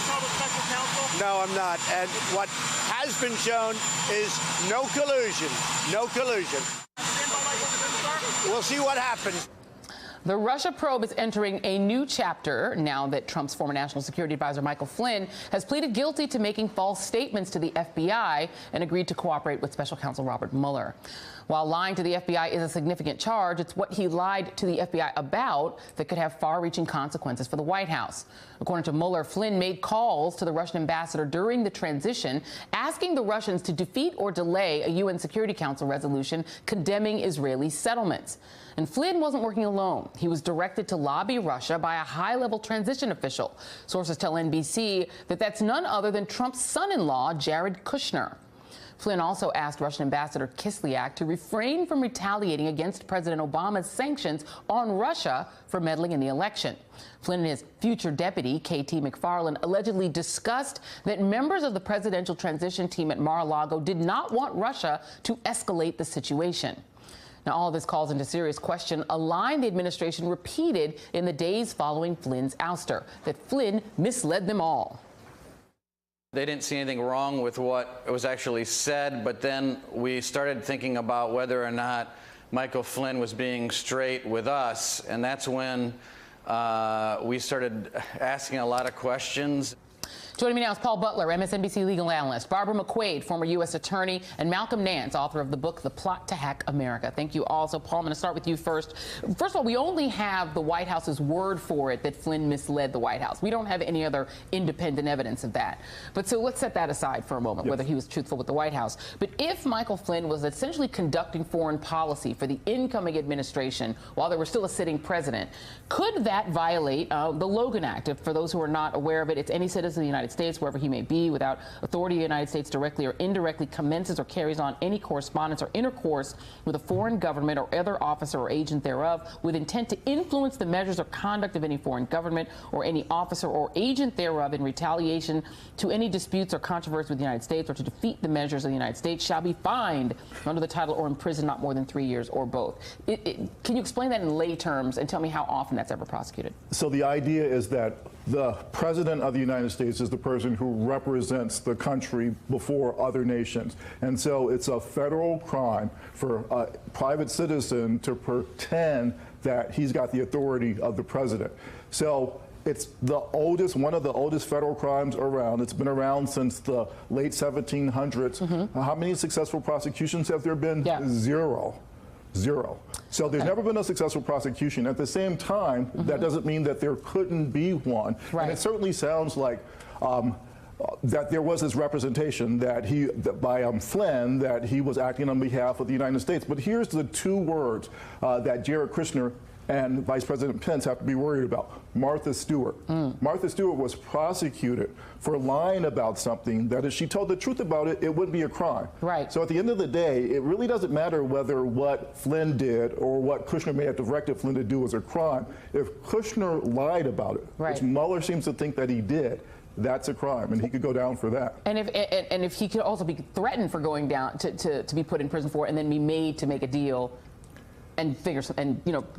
tell the special counsel? No, I'm not. And what has been shown is no collusion. No collusion. We'll see what happens. The Russia probe is entering a new chapter now that Trump's former national security advisor Michael Flynn has pleaded guilty to making false statements to the FBI and agreed to cooperate with special counsel Robert Mueller. While lying to the FBI is a significant charge, it's what he lied to the FBI about that could have far-reaching consequences for the White House. According to Mueller, Flynn made calls to the Russian ambassador during the transition, asking the Russians to defeat or delay a UN Security Council resolution condemning Israeli settlements. And Flynn wasn't working alone. He was directed to lobby Russia by a high-level transition official. Sources tell NBC that that's none other than Trump's son-in-law, Jared Kushner. Flynn also asked Russian Ambassador Kislyak to refrain from retaliating against President Obama's sanctions on Russia for meddling in the election. Flynn and his future deputy, KT McFarland, allegedly discussed that members of the presidential transition team at Mar-a-Lago did not want Russia to escalate the situation. Now, all of this calls into serious question a line the administration repeated in the days following Flynn's ouster, that Flynn misled them all. They didn't see anything wrong with what was actually said, but then we started thinking about whether or not Michael Flynn was being straight with us, and that's when we started asking a lot of questions. Joining me now is Paul Butler, MSNBC legal analyst, Barbara McQuaid, former U.S. attorney, and Malcolm Nance, author of the book The Plot to Hack America. Thank you all. So, Paul, I'm going to start with you first. First of all, we only have the White House's word for it that Flynn misled the White House. We don't have any other independent evidence of that. But so let's set that aside for a moment, whether he was truthful with the White House. But if Michael Flynn was essentially conducting foreign policy for the incoming administration while there was still a sitting president, could that violate the Logan Act? For those who are not aware of it, it's any citizen of the United States, wherever he may be, without authority of the United States directly or indirectly commences or carries on any correspondence or intercourse with a foreign government or other officer or agent thereof with intent to influence the measures or conduct of any foreign government or any officer or agent thereof in retaliation to any disputes or controversies with the United States or to defeat the measures of the United States shall be fined under the title or imprisoned not more than 3 years or both. Can you explain that in lay terms and tell me how often that's ever prosecuted? So the idea is that the president of the United States is the person who represents the country before other nations. And so it's a federal crime for a private citizen to pretend that he's got the authority of the president. So it's the oldest, one of the oldest federal crimes around. It's been around since the late 1700s. How many successful prosecutions have there been? Zero. So there's never been a successful prosecution. At the same time, that doesn't mean that there couldn't be one. And it certainly sounds like that there was this representation by Flynn that he was acting on behalf of the United States. But here's the two words that Jared Kushner and Vice President Pence have to be worried about. Martha Stewart. Martha Stewart was prosecuted for lying about something that if she told the truth about it, it wouldn't be a crime. So at the end of the day, it really doesn't matter whether what Flynn did or what Kushner may have directed Flynn to do was a crime. If Kushner lied about it, which Mueller seems to think that he did, that's a crime, and he could go down for that. And if he could also be threatened for going down to be put in prison for it and then be made to make a deal and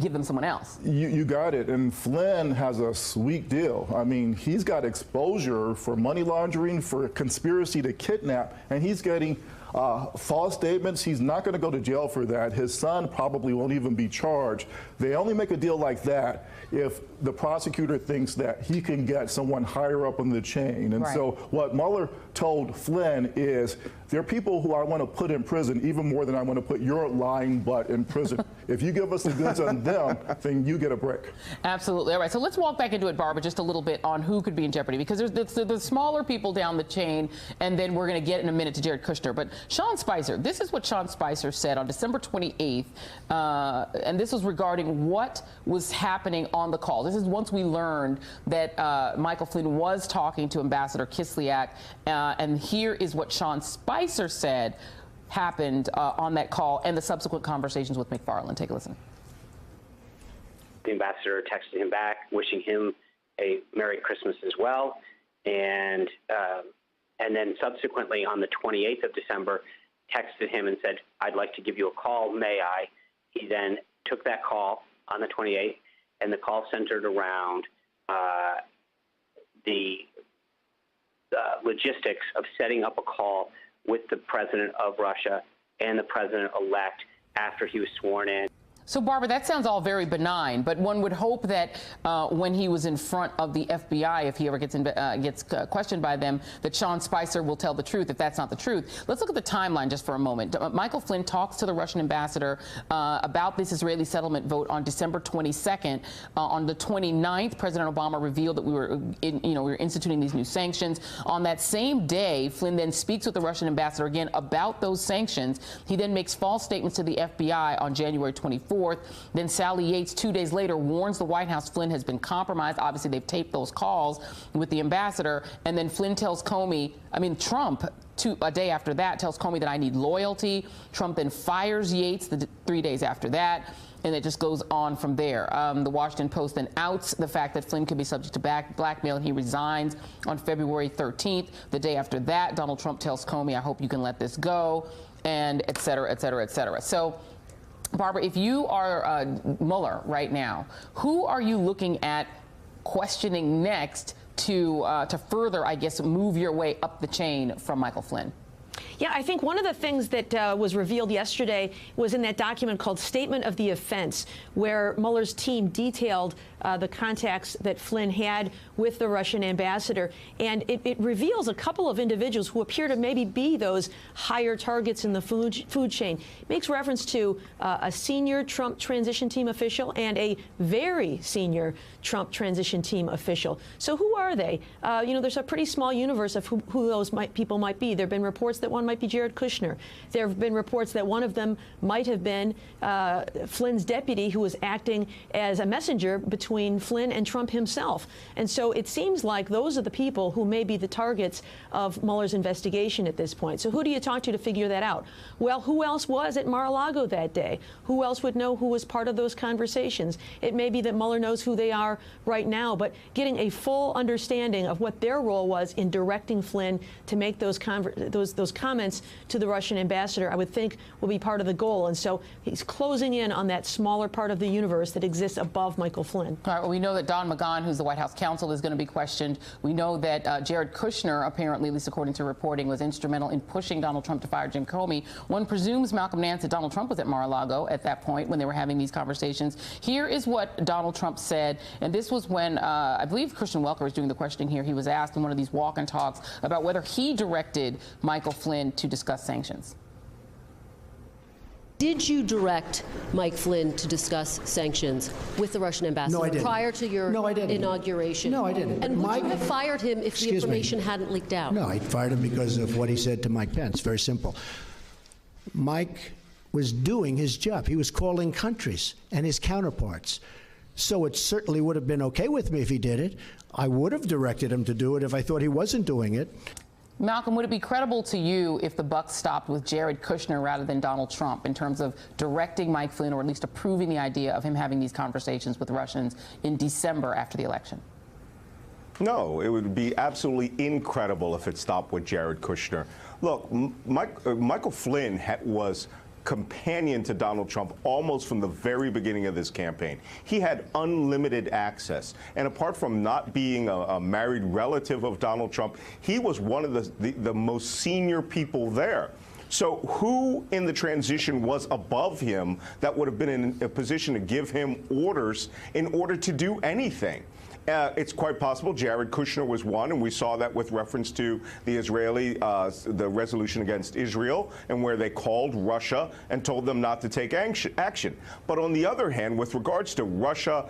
give them someone else. You got it. And Flynn has a sweet deal. I mean, he's got exposure for money laundering, for conspiracy to kidnap, and he's getting false statements. He's not going to go to jail for that. His son probably won't even be charged. They only make a deal like that if the prosecutor thinks that he can get someone higher up on the chain. And so what Mueller told Flynn is, there are people who I want to put in prison even more than I want to put your lying butt in prison. If you give us the goods on them, then you get a break. Absolutely. All right, so let's walk back into it, Barbara, just a little bit on who could be in jeopardy, because there's the smaller people down the chain, and then we're going to get in a minute to Jared Kushner. But Sean Spicer, this is what Sean Spicer said on December 28th, and this was regarding what was happening on the call. This is once we learned that Michael Flynn was talking to Ambassador Kislyak, and here is what Sean Spicer said happened on that call and the subsequent conversations with McFarland. Take a listen. The ambassador texted him back, wishing him a Merry Christmas as well, and then subsequently on the 28th of December, texted him and said, "I'd like to give you a call, may I?" He then took that call on the 28th, and the call centered around the logistics of setting up a call with the president of Russia and the president-elect after he was sworn in. So, Barbara, that sounds all very benign, but one would hope that when he was in front of the FBI, if he ever gets questioned by them, that Sean Spicer will tell the truth, if that's not the truth. Let's look at the timeline just for a moment. Michael Flynn talks to the Russian ambassador about this Israeli settlement vote on December 22nd. On the 29th, President Obama revealed that we were instituting these new sanctions. On that same day, Flynn then speaks with the Russian ambassador again about those sanctions. He then makes false statements to the FBI on January 24th. Then Sally Yates, 2 days later, warns the White House Flynn has been compromised. Obviously, they've taped those calls with the ambassador. And then Flynn tells Trump, a day after that, tells Comey that I need loyalty. Trump then fires Yates 3 days after that. And it just goes on from there. The Washington Post then outs the fact that Flynn could be subject to blackmail, and he resigns on February 13th. The day after that, Donald Trump tells Comey, I hope you can let this go, and et cetera, et cetera, et cetera. So, Barbara, if you are Mueller right now, who are you looking at questioning next to further, I guess, move your way up the chain from Michael Flynn? Yeah, I think one of the things that was revealed yesterday was in that document called Statement of the Offense, where Mueller's team detailed the contacts that Flynn had with the Russian ambassador. And it reveals a couple of individuals who appear to maybe be those higher targets in the food chain. It makes reference to a senior Trump transition team official and a very senior Trump transition team official. So who are they? There's a pretty small universe of who those people might be. There have been reports that one might be Jared Kushner. There have been reports that one of them might have been Flynn's deputy, who was acting as a messenger between Flynn and Trump himself. And so it seems like those are the people who may be the targets of Mueller's investigation at this point. So who do you talk to figure that out? Well, who else was at Mar-a-Lago that day? Who else would know who was part of those conversations? It may be that Mueller knows who they are right now, but getting a full understanding of what their role was in directing Flynn to make those comments to the Russian ambassador, I would think will be part of the goal. And so he's closing in on that smaller part of the universe that exists above Michael Flynn. All right, well, we know that Don McGahn, who's the White House counsel, is going to be questioned. We know that Jared Kushner, apparently, at least according to reporting, was instrumental in pushing Donald Trump to fire Jim Comey. One presumes, Malcolm Nance, that Donald Trump was at Mar-a-Lago at that point when they were having these conversations. Here is what Donald Trump said, and this was when, I believe Christian Welker was doing the questioning here. He was asked in one of these walk and talks about whether he directed Michael Flynn to discuss sanctions. Did you direct Mike Flynn to discuss sanctions with the Russian ambassador prior to your inauguration? No, I didn't. And would you have fired him if the information hadn't leaked out? No, I fired him because of what he said to Mike Pence. Very simple. Mike was doing his job. He was calling countries and his counterparts. So it certainly would have been okay with me if he did it. I would have directed him to do it if I thought he wasn't doing it. Malcolm, would it be credible to you if the buck stopped with Jared Kushner rather than Donald Trump in terms of directing Mike Flynn, or at least approving the idea of him having these conversations with Russians in December after the election? No, it would be absolutely incredible if it stopped with Jared Kushner. Look, Michael Flynn was companion to Donald Trump almost from the very beginning of this campaign. He had unlimited access. And apart from not being a married relative of Donald Trump, he was one of the most senior people there. So who in the transition was above him that would have been in a position to give him orders in order to do anything? It's quite possible Jared Kushner was one, and we saw that with reference to the the resolution against Israel, and where they called Russia and told them not to take action. But on the other hand, with regards to Russia,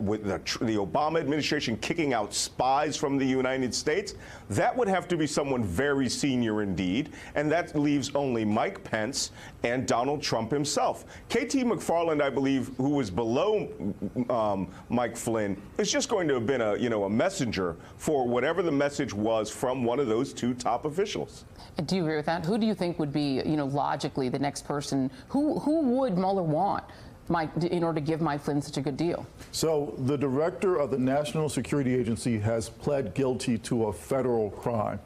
with the Obama administration kicking out spies from the United States, that would have to be someone very senior indeed, and that leaves only Mike Pence and Donald Trump himself. KT McFarland, I believe, who was below Mike Flynn, is just going to have been a messenger for whatever the message was from one of those two top officials. Do you agree with that? Who do you think would be, logically the next person? Who would Mueller want in order to give Mike Flynn such a good deal? So the director of the National Security Agency has pled guilty to a federal crime.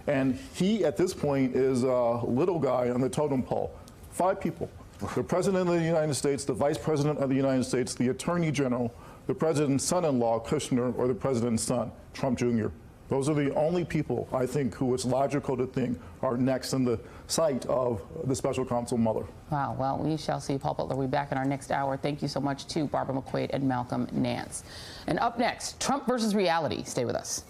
And he, at this point, is a little guy on the totem pole. 5 people. The President of the United States, the Vice President of the United States, the Attorney General, the President's son-in-law, Kushner, or the President's son, Trump Jr. Those are the only people, I think, who it's logical to think are next in the sight of the special counsel Mueller. Wow. Well, we shall see. Paul Butler will be back in our next hour. Thank you so much to Barbara McQuaid and Malcolm Nance. And up next, Trump versus reality. Stay with us.